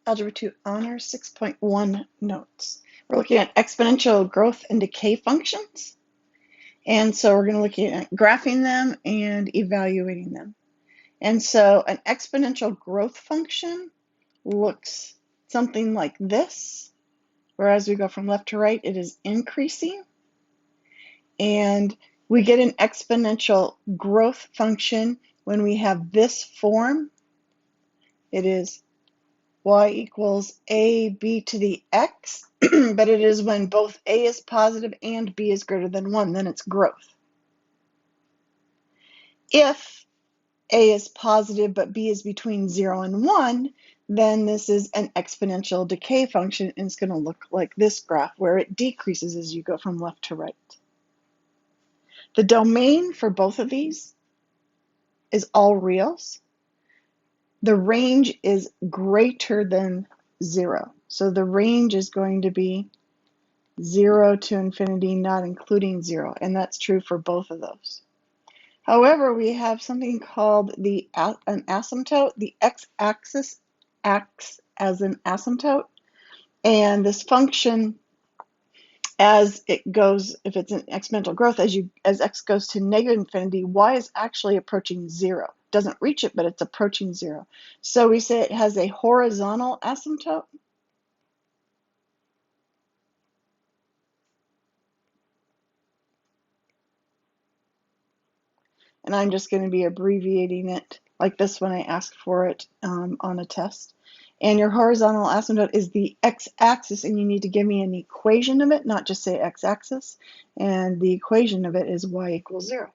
Algebra 2 Honors 6.1 Notes. We're looking at exponential growth and decay functions. And so we're going to look at graphing them and evaluating them. And so an exponential growth function looks something like this, where as we go from left to right, it is increasing. And we get an exponential growth function when we have this form. It is y equals ab to the x, but it is when both a is positive and b is greater than 1, then it's growth. If a is positive but b is between 0 and 1, then this is an exponential decay function, and it's going to look like this graph where it decreases as you go from left to right. The domain for both of these is all reals. The range is greater than 0. So the range is going to be 0 to infinity, not including 0, and that's true for both of those. However, we have something called an asymptote. The x-axis acts as an asymptote, and this function, as it goes, if it's an exponential growth, as x goes to negative infinity, y is actually approaching 0. It doesn't reach it, but it's approaching 0. So we say it has a horizontal asymptote. And I'm just going to be abbreviating it like this when I ask for it on a test. And your horizontal asymptote is the x-axis, and you need to give me an equation of it, not just say x-axis. And the equation of it is y equals 0.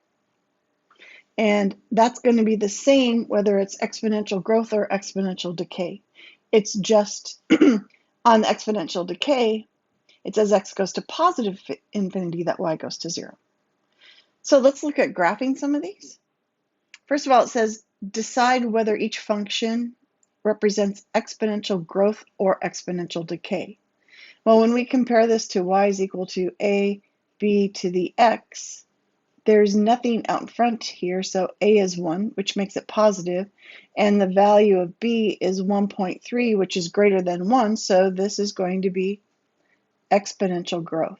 And that's going to be the same whether it's exponential growth or exponential decay. It's just on the exponential decay, it's as x goes to positive infinity that y goes to 0. So let's look at graphing some of these. First of all, it says decide whether each function represents exponential growth or exponential decay. Well, when we compare this to y is equal to a b to the x, there's nothing out in front here, so a is 1, which makes it positive, and the value of b is 1.3, which is greater than 1, so this is going to be exponential growth.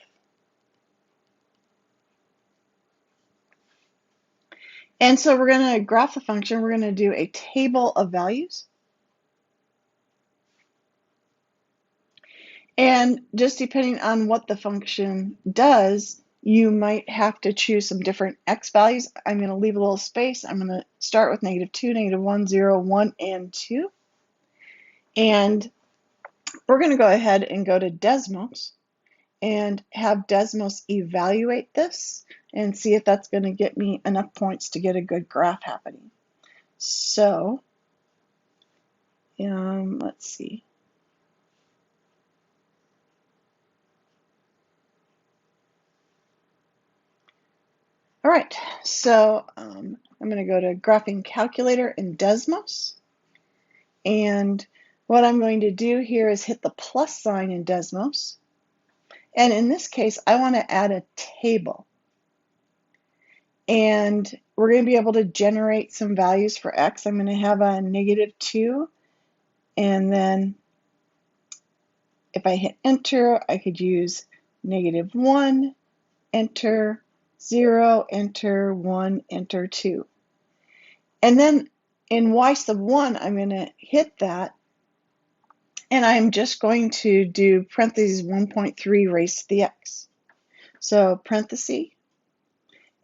And so we're going to graph the function. We're going to do a table of values. And just depending on what the function does, you might have to choose some different x values. I'm going to leave a little space. I'm going to start with -2, -1, 0, 1, and 2. And we're going to go ahead and go to Desmos and have Desmos evaluate this and see if that's going to get me enough points to get a good graph happening. So, let's see. All right, so I'm going to go to Graphing Calculator in Desmos. And what I'm going to do here is hit the plus sign in Desmos. And in this case, I want to add a table. And we're going to be able to generate some values for x. I'm going to have a -2. And then if I hit enter, I could use -1, enter, 0, enter, 1, enter, 2. And then in y sub 1, I'm going to hit that, and I'm just going to do parentheses 1.3 raised to the x. So parenthesis,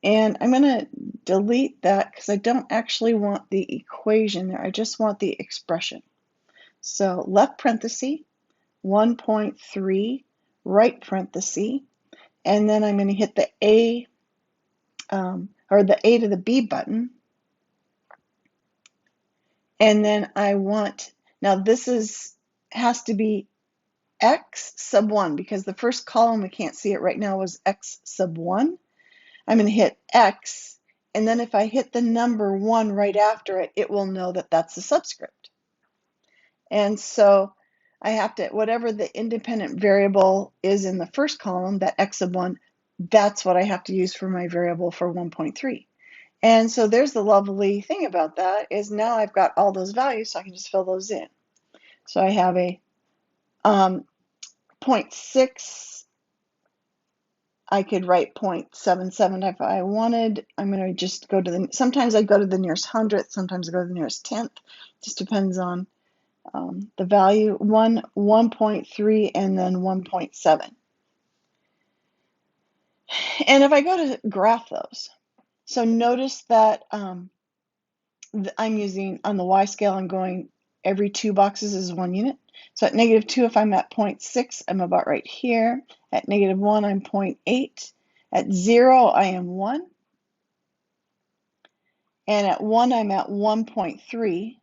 and I'm going to delete that because I don't actually want the equation there. I just want the expression. So left parenthesis, 1.3, right parenthesis, and then I'm going to hit the A, or the A to the B button. And then I want, now this has to be x sub 1, because the first column, we can't see it right now, was x sub 1. I'm going to hit x, and then if I hit the number 1 right after it, it will know that that's the subscript. And so I have to, whatever the independent variable is in the first column, that x sub 1, that's what I have to use for my variable for 1.3. And so there's the lovely thing about that, is now I've got all those values, so I can just fill those in. So I have a 0.6. I could write 0.77 if I wanted. I'm going to just go to sometimes I go to the nearest hundredth, sometimes I go to the nearest tenth. Just depends on the value. 1.3, and then 1.7. And if I go to graph those, so notice that I'm using, on the Y scale, I'm going every 2 boxes is 1 unit. So at -2, if I'm at 0.6, I'm about right here. At -1, I'm 0.8. At 0, I am 1. And at 1, I'm at 1.3.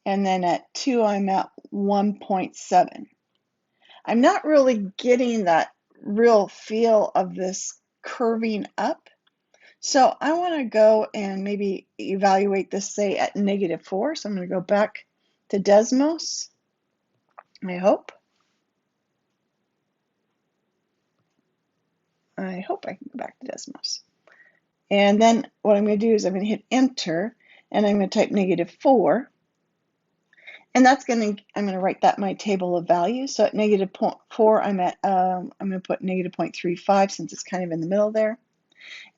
And then at 2, I'm at 1.7. I'm not really getting that real feel of this curving up. So I want to go and maybe evaluate this, say, at -4. So I'm going to go back to Desmos, I hope. I hope I can go back to Desmos. And then what I'm going to do is I'm going to hit Enter, and I'm going to type -4. And that's I'm going to write that in my table of values. So at -4, I'm going to put -0.35 since it's kind of in the middle there.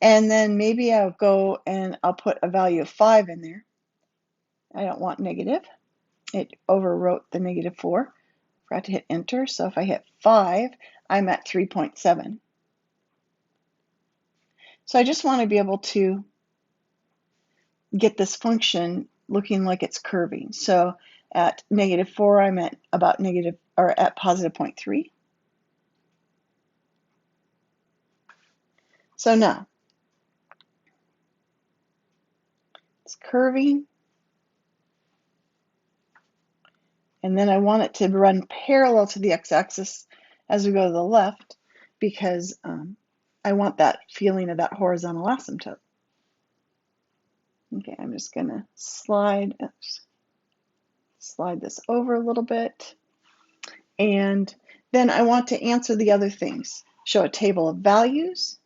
And then maybe I'll go and I'll put a value of 5 in there. I don't want negative. It overwrote the -4. Forgot to hit Enter. So if I hit 5, I'm at 3.7. So I just want to be able to get this function looking like it's curving. So at -4, I'm at about at positive 0.3. So now it's curving, and then I want it to run parallel to the x-axis as we go to the left, because I want that feeling of that horizontal asymptote. Okay, I'm just going to slide this over a little bit. And then I want to answer the other things. Show a table of values,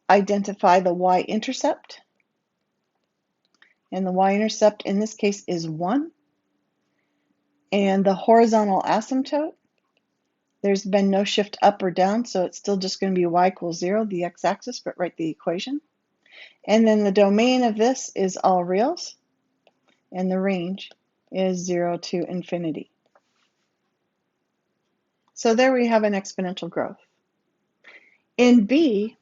identify the y-intercept, and the y-intercept in this case is 1. And the horizontal asymptote, there's been no shift up or down, so it's still just going to be y equals 0, the x-axis, but write the equation. And then the domain of this is all reals, and the range is 0 to infinity. So there we have an exponential growth. In B,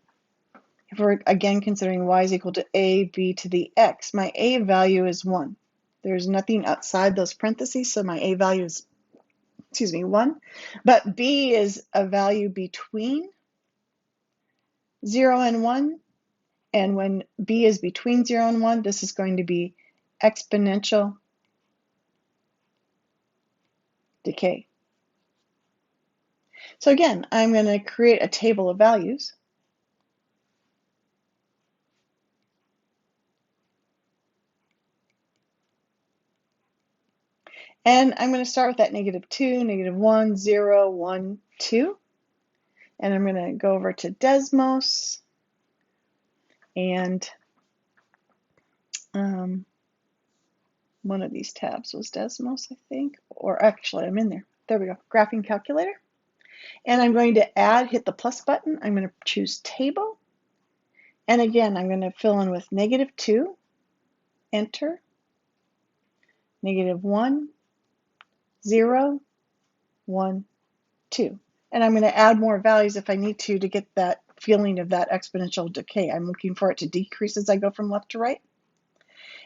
if we're again considering y is equal to a b to the x, my a value is 1. There's nothing outside those parentheses, so my a value is, 1. But b is a value between 0 and 1. And when b is between 0 and 1, this is going to be exponential decay. So again, I'm going to create a table of values. And I'm going to start with that -2, -1, 0, 1, 2. And I'm going to go over to Desmos. And one of these tabs was Desmos, I think. Or actually, I'm in there. There we go. Graphing calculator. And I'm going to hit the plus button. I'm going to choose table. And again, I'm going to fill in with -2, enter, -1, 0, 1, 2. And I'm going to add more values if I need to get that feeling of that exponential decay. I'm looking for it to decrease as I go from left to right.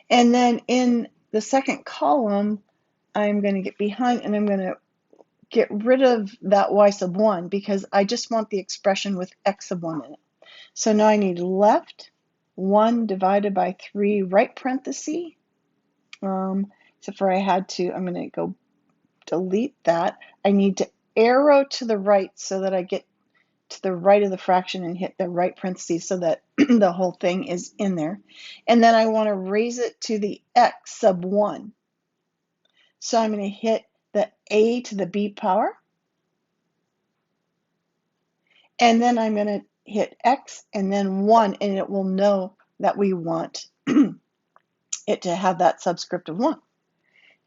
And then in the second column, I'm going to get behind and I'm going to get rid of that y sub 1 because I just want the expression with x sub 1 in it. So now I need left 1 divided by 3 right parenthesis. Except for I'm going to go delete that. I need to arrow to the right so that I get to the right of the fraction and hit the right parentheses so that the whole thing is in there. And then I want to raise it to the x sub 1. So I'm going to hit the a to the b power. And then I'm going to hit x and then 1, and it will know that we want it to have that subscript of 1.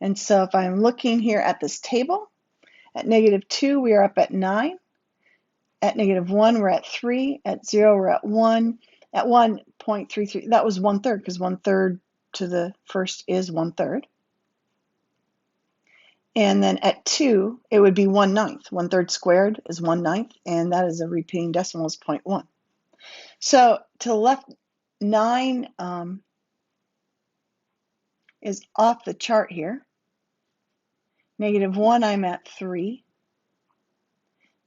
And so if I'm looking here at this table, at -2, we are up at 9. At -1, we're at 3. At 0, we're at 1. At 1.33, that was 1/3, because 1/3 to the first is 1/3. And then at 2, it would be 1/9. 1/3 squared is 1/9, and that is a repeating decimal is 0.1. So to the left, 9 is off the chart here. -1, I'm at 3.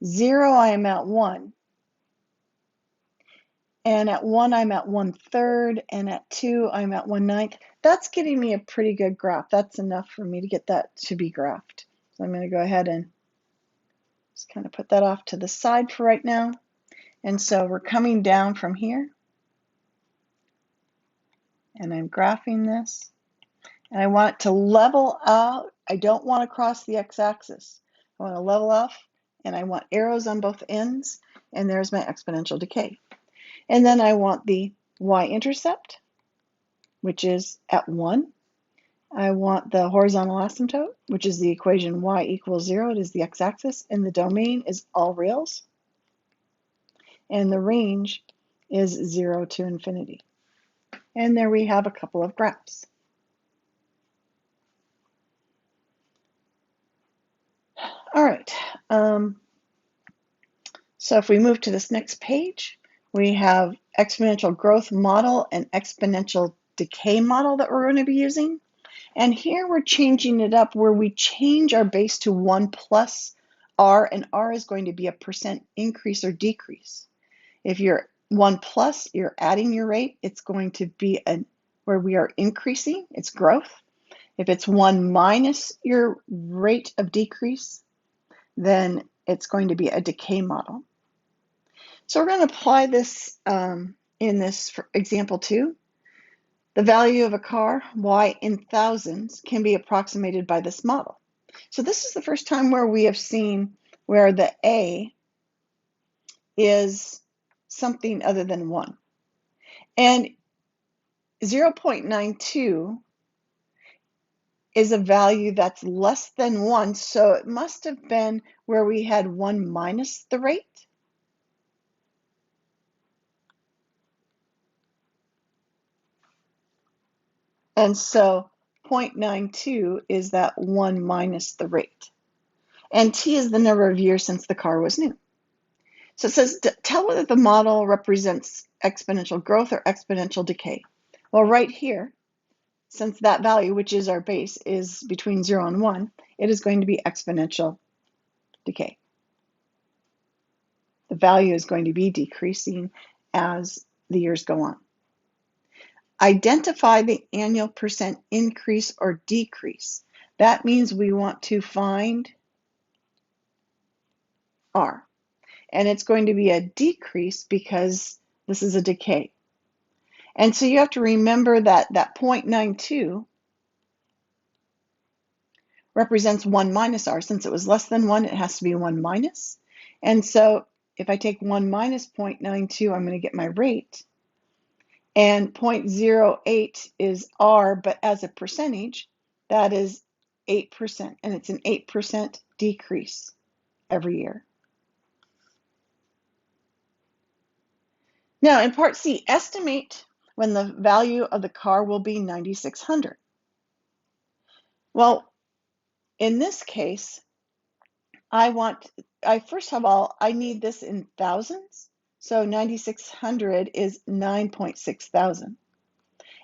0, I am at 1. And at 1, I'm at 1/3, and at 2, I'm at 1/9. That's getting me a pretty good graph. That's enough for me to get that to be graphed. So I'm going to go ahead and just kind of put that off to the side for right now. And so we're coming down from here, and I'm graphing this. And I want it to level out. I don't want to cross the x-axis. I want to level off, and I want arrows on both ends, and there's my exponential decay. And then I want the y-intercept, which is at 1. I want the horizontal asymptote, which is the equation y equals 0. It is the x-axis, and the domain is all reals. And the range is 0 to infinity. And there we have a couple of graphs. All right. So if we move to this next page, we have exponential growth model and exponential decay model that we're going to be using. And here we're changing it up where we change our base to 1 plus r, and r is going to be a percent increase or decrease. If you're 1 plus, you're adding your rate, it's going to be where we are increasing, it's growth. If it's 1 minus your rate of decrease, then it's going to be a decay model. So we're going to apply this in this example 2. The value of a car, y in thousands, can be approximated by this model. So this is the first time where we have seen where the a is something other than 1. And 0.92 is a value that's less than 1, so it must have been where we had 1 minus the rate. And so 0.92 is that 1 minus the rate. And t is the number of years since the car was new. So it says, tell whether the model represents exponential growth or exponential decay. Well, right here, since that value, which is our base, is between 0 and 1, it is going to be exponential decay. The value is going to be decreasing as the years go on. Identify the annual percent increase or decrease. That means we want to find R. And it's going to be a decrease because this is a decay. And so you have to remember that that 0.92 represents 1 minus R. Since it was less than 1, it has to be 1 minus. And so if I take 1 minus 0.92, I'm going to get my rate. And 0.08 is R, but as a percentage, that is 8%. And it's an 8% decrease every year. Now, in part C, estimate when the value of the car will be 9,600. Well, in this case, first of all, I need this in thousands. So 9,600 is 9.6 thousand.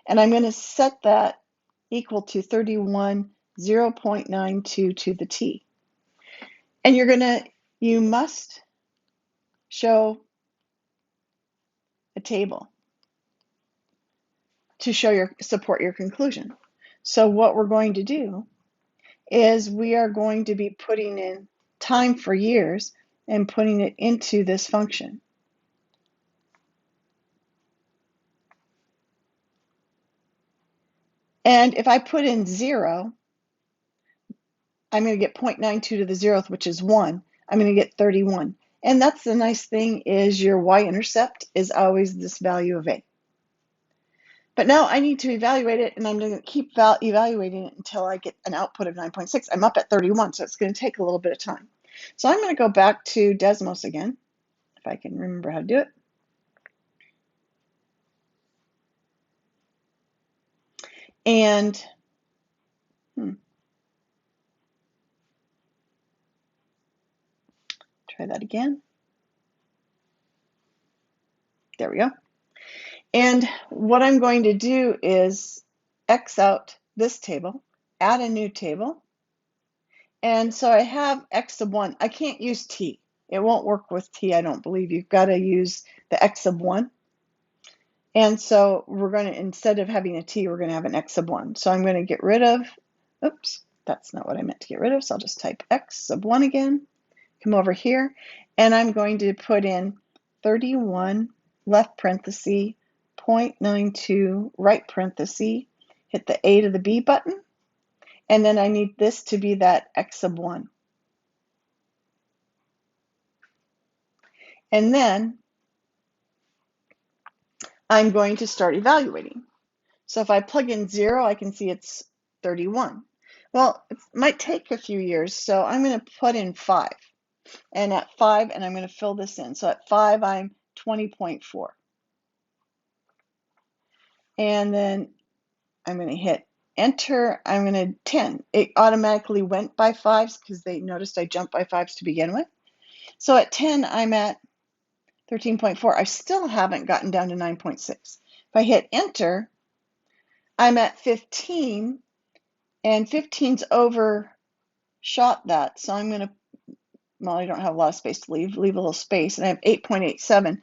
And I'm going to set that equal to 31, 0.92 to the t. And you must show a table to support your conclusion. So what we're going to do is we are going to be putting in time for years and putting it into this function. And if I put in 0, I'm going to get 0.92 to the 0th, which is 1. I'm going to get 31. And that's the nice thing is your y-intercept is always this value of a. But now I need to evaluate it, and I'm going to keep evaluating it until I get an output of 9.6. I'm up at 31, so it's going to take a little bit of time. So I'm going to go back to Desmos again, if I can remember how to do it. And try that again. There we go. And what I'm going to do is X out this table, add a new table. And so I have X sub 1. I can't use T. It won't work with T, I don't believe. You've got to use the X sub 1. And so we're going to, instead of having a T, we're going to have an X sub 1. So I'm going to get rid of, oops, that's not what I meant to get rid of. So I'll just type X sub 1 again, come over here, and I'm going to put in 31 left parenthesis, 0.92 right parenthesis, hit the A to the B button, and then I need this to be that X sub 1. And then I'm going to start evaluating. So if I plug in 0, I can see it's 31. Well, it might take a few years, so I'm going to put in 5. And at 5, and I'm going to fill this in. So at 5, I'm 20.4. And then I'm going to hit enter. I'm going to 10. It automatically went by 5s because they noticed I jumped by 5s to begin with. So at 10, I'm at 13.4. I still haven't gotten down to 9.6. If I hit enter, I'm at 15, and 15's overshot that. So I'm going to, well, I don't have a lot of space to leave a little space, and I have 8.87.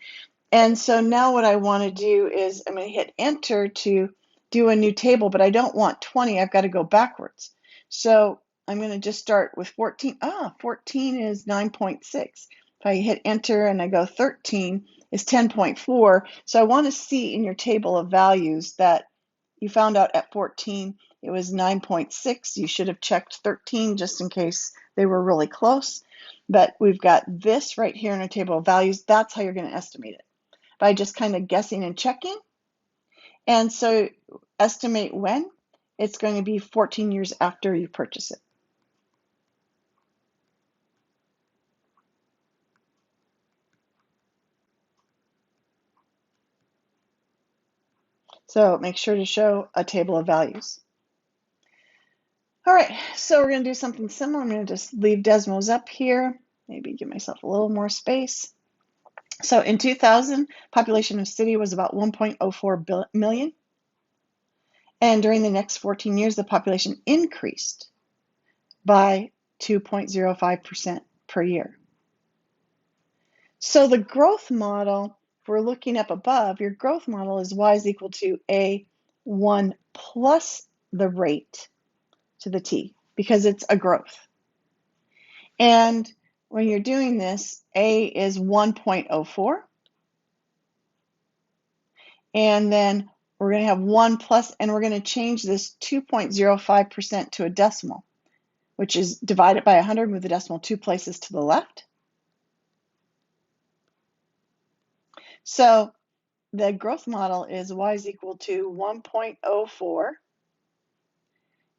And so now what I want to do is I'm going to hit enter to do a new table, but I don't want 20. I've got to go backwards. So I'm going to just start with 14. 14 is 9.6. If I hit enter and I go 13 is 10.4. So I want to see in your table of values that you found out at 14 it was 9.6. You should have checked 13 just in case they were really close. But we've got this right here in our table of values. That's how you're going to estimate it, by just kind of guessing and checking. And so estimate when. It's going to be 14 years after you purchase it. So make sure to show a table of values. All right, so we're going to do something similar. I'm going to just leave Desmos up here, maybe give myself a little more space. So in 2000, population of city was about 1.04 million. And during the next 14 years, the population increased by 2.05% per year. So the growth model, if we're looking up above, your growth model is y is equal to A1 plus the rate to the t, because it's a growth. And when you're doing this, A is 1.04. And then we're going to have 1 plus, and we're going to change this 2.05% to a decimal, which is divided by 100, move the decimal 2 places to the left. So the growth model is y is equal to 1.04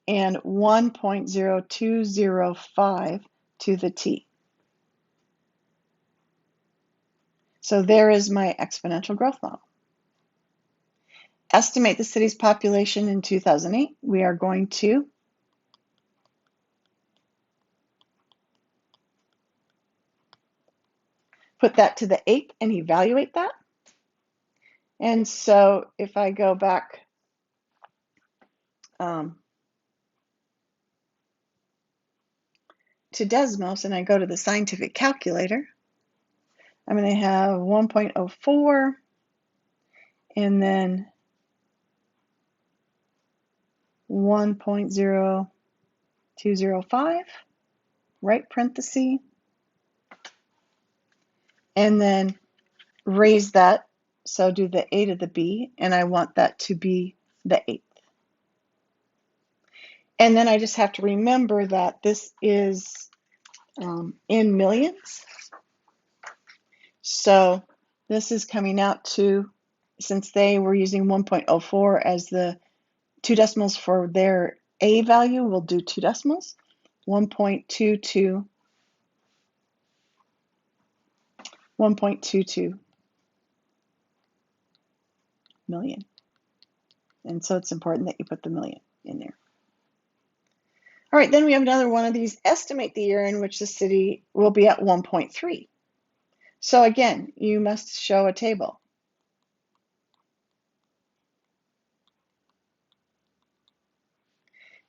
and 1.0205 to the t. So there is my exponential growth model. Estimate the city's population in 2008. We are going to put that to the 8th and evaluate that. And so if I go back to Desmos and I go to the scientific calculator, I'm going to have 1.04 and then 1.0205, right parenthesis, and then raise that. So do the A to the B, and I want that to be the 8th. And then I just have to remember that this is in millions. So this is coming out to since they were using 1.04 as the 2 decimals for their A value, we'll do 2 decimals. 1.22 million. And so it's important that you put the million in there. All right, then we have another one of these. Estimate the year in which the city will be at 1.3. So again, you must show a table.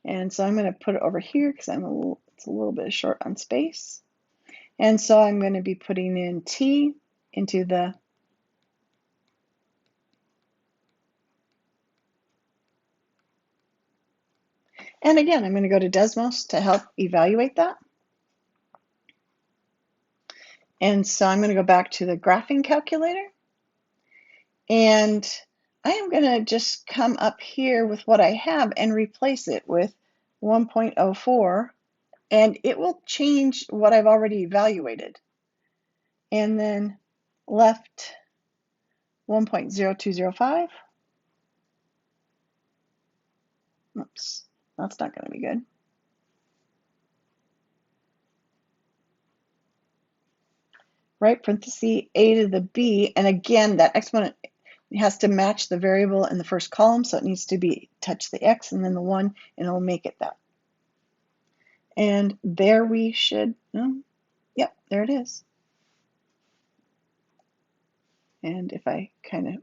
And so I'm going to put it over here because it's a little bit short on space. And so I'm going to be putting in T into the and again, I'm going to go to Desmos to help evaluate that. And so I'm going to go back to the graphing calculator. And I am going to just come up here with what I have and replace it with 1.04. And it will change what I've already evaluated. And then left 1.0205. Oops, that's not going to be good. Right, parenthesis a to the b, and again, that exponent has to match the variable in the first column, so it needs to be touch the x and then the 1, and it'll make it that. And there we should, yep, there it is. And if I kind of,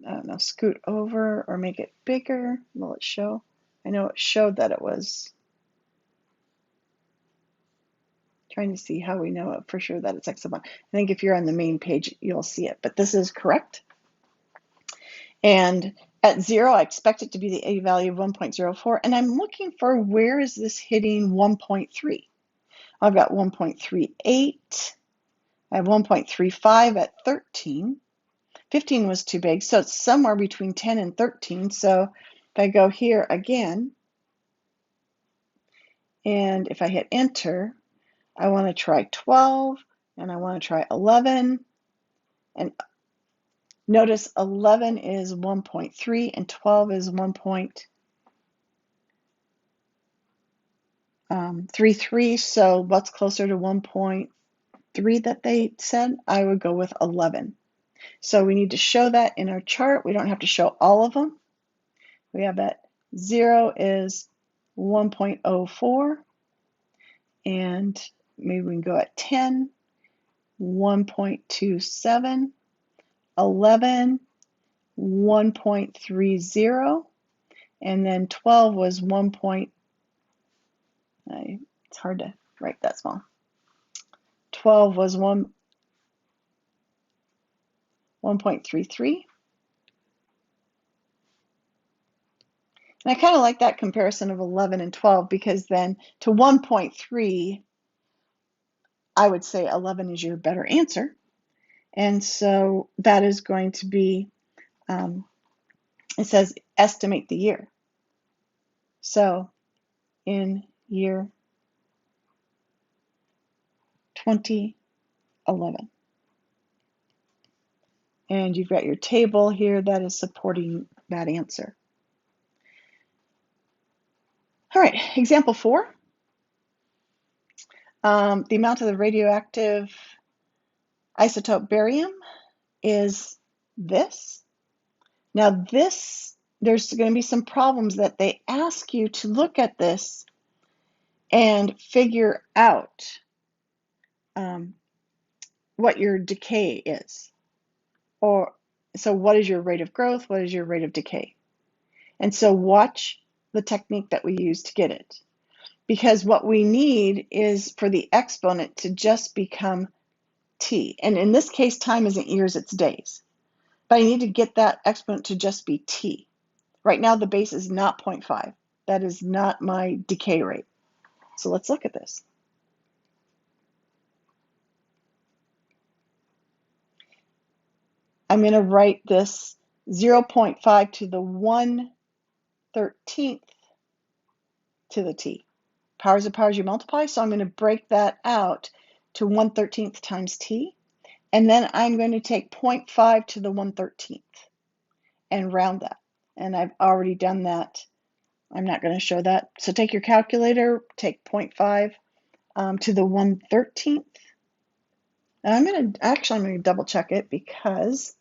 I don't know, scoot over or make it bigger, will it show? I know it showed that it was. Trying to see how we know for sure that it's x sub 1. I think if you're on the main page, you'll see it, but this is correct. And at 0, I expect it to be the A value of 1.04, and I'm looking for where is this hitting 1.3. I've got 1.38. I have 1.35 at 13. 15 was too big, so it's somewhere between 10 and 13. So if I go here again, and if I hit enter, I want to try 12, and I want to try 11, and notice 11 is 1.3 and 12 is 1.33, so what's closer to 1.3 that they said? I would go with 11. So we need to show that in our chart. We don't have to show all of them. We have that 0 is 1.04, and maybe we can go at 10, 1.27, 11, 1.30, and then 12 was 1. It's hard to write that small. 12 was 1.33. And I kind of like that comparison of 11 and 12 because then to 1.3, I would say 11 is your better answer. And so that is going to be, it says estimate the year. So in year 2011. And you've got your table here that is supporting that answer. All right, example 4. The amount of the radioactive isotope barium is this. Now this, there's going to be some problems that they ask you to look at this and figure out what your decay is. So what is your rate of growth? What is your rate of decay? And so watch the technique that we use to get it. Because what we need is for the exponent to just become t. And in this case, time isn't years, it's days. But I need to get that exponent to just be t. Right now, the base is not 0.5. That is not my decay rate. So let's look at this. I'm going to write this 0.5 to the 1/13th to the t. Powers of powers you multiply, so I'm going to break that out to 1/13th times t. And then I'm going to take 0.5 to the 1/13th and round that. And I've already done that. I'm not going to show that. So take your calculator, take 0.5 to the 1/13th. And I'm going to double check it because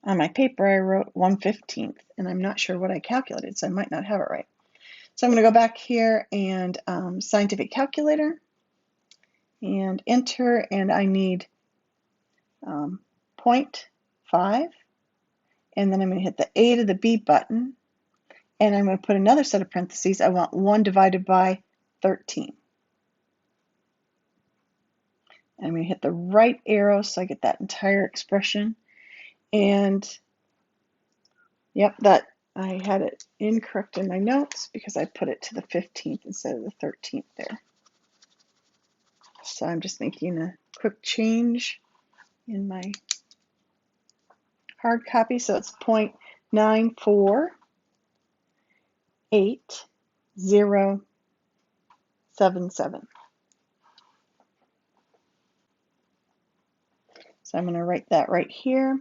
on my paper I wrote 1/15th and I'm not sure what I calculated, so I might not have it right. So I'm going to go back here and scientific calculator and enter, and I need 0.5, and then I'm going to hit the A to the B button, and I'm going to put another set of parentheses. I want 1 divided by 13. And I'm going to hit the right arrow so I get that entire expression. And yep, that I had it incorrect in my notes because I put it to the 15th instead of the 13th there. So I'm just making a quick change in my hard copy. So it's 0.948077. So I'm going to write that right here.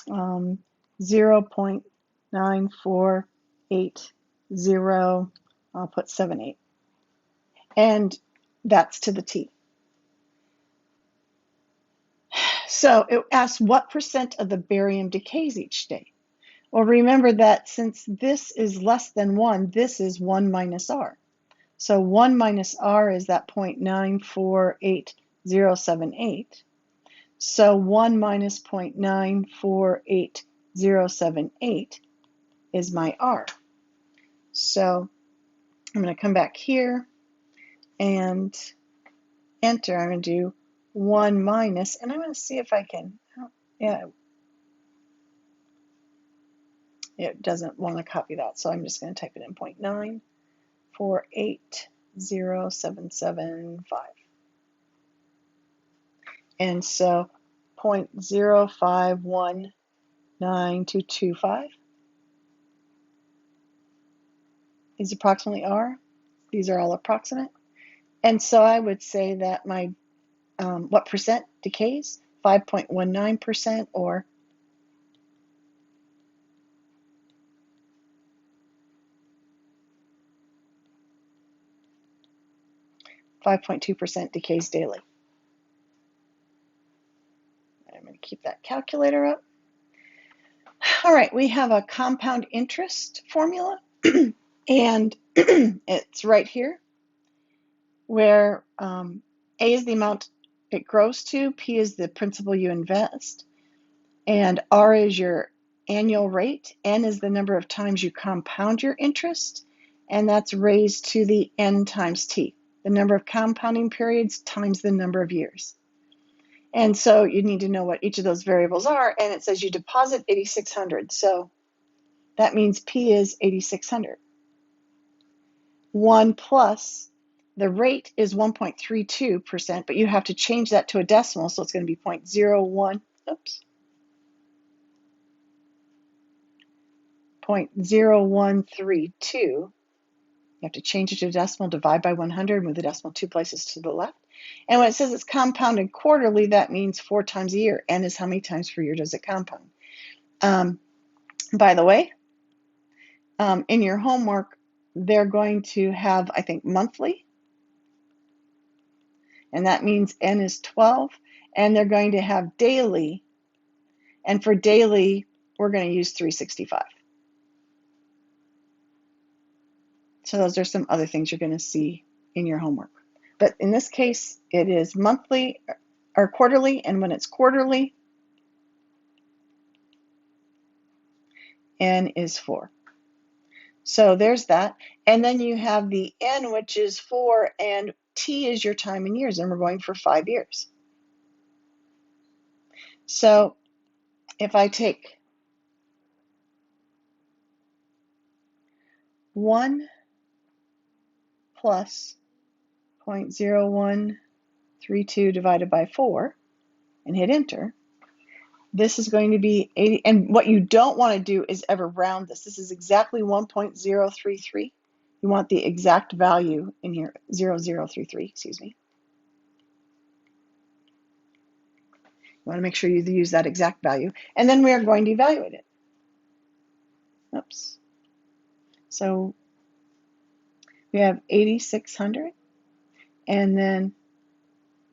0.9480, I'll put 78. And that's to the T. So it asks what percent of the barium decays each day. Well, remember that since this is less than 1, this is 1 minus R. So 1 minus R is that 0.948078. So 1 minus 0.948078 is my R. So I'm going to come back here and enter. I'm going to do 1 minus, and I'm going to see if I can, yeah, it doesn't want to copy that, so I'm just going to type it in 0.948077.5. And so 0.05192225 is approximately R. These are all approximate. And so I would say that my, what percent decays? 5.19% or 5.2% decays daily. I'm going to keep that calculator up. All right, we have a compound interest formula, and it's right here where A is the amount it grows to, P is the principal you invest, and R is your annual rate, N is the number of times you compound your interest, and that's raised to the N times T, the number of compounding periods times the number of years. And so you need to know what each of those variables are, and it says you deposit 8,600, so that means P is 8,600. 1 plus the rate is 1.32%, but you have to change that to a decimal, so it's going to be 0.01, oops, 0.0132. You have to change it to a decimal, divide by 100, move the decimal 2 places to the left. And when it says it's compounded quarterly, that means 4 times a year. N is how many times per year does it compound. By the way, in your homework, they're going to have, I think, monthly, and that means N is 12, and they're going to have daily, and for daily, we're going to use 365. So those are some other things you're going to see in your homework. But in this case, it is monthly or quarterly, and when it's quarterly, N is 4. So there's that. And then you have the N, which is 4, and T is your time in years, and we're going for 5 years. So if I take 1 plus 0.0132 divided by 4 and hit enter, this is going to be 80. And what you don't want to do is ever round this. This is exactly 1.033. You want the exact value in here, 0033, excuse me. want to make sure you use that exact value. And then we are going to evaluate it. Oops. So we have 8,600 and then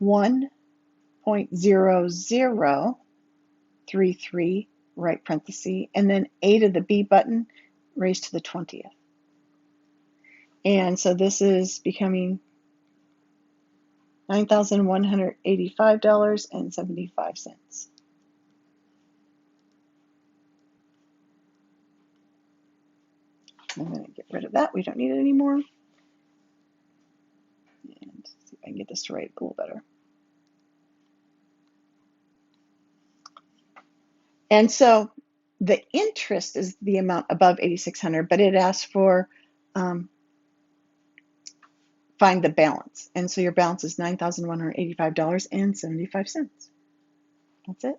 1.0033, right parenthesis, and then A to the B button raised to the 20th. And so this is becoming $9,185.75. I'm going to get rid of that. We don't need it anymore. And see if I can get this to write a little better. And so the interest is the amount above 8,600, but it asks for find the balance. And so your balance is $9,185.75. That's it.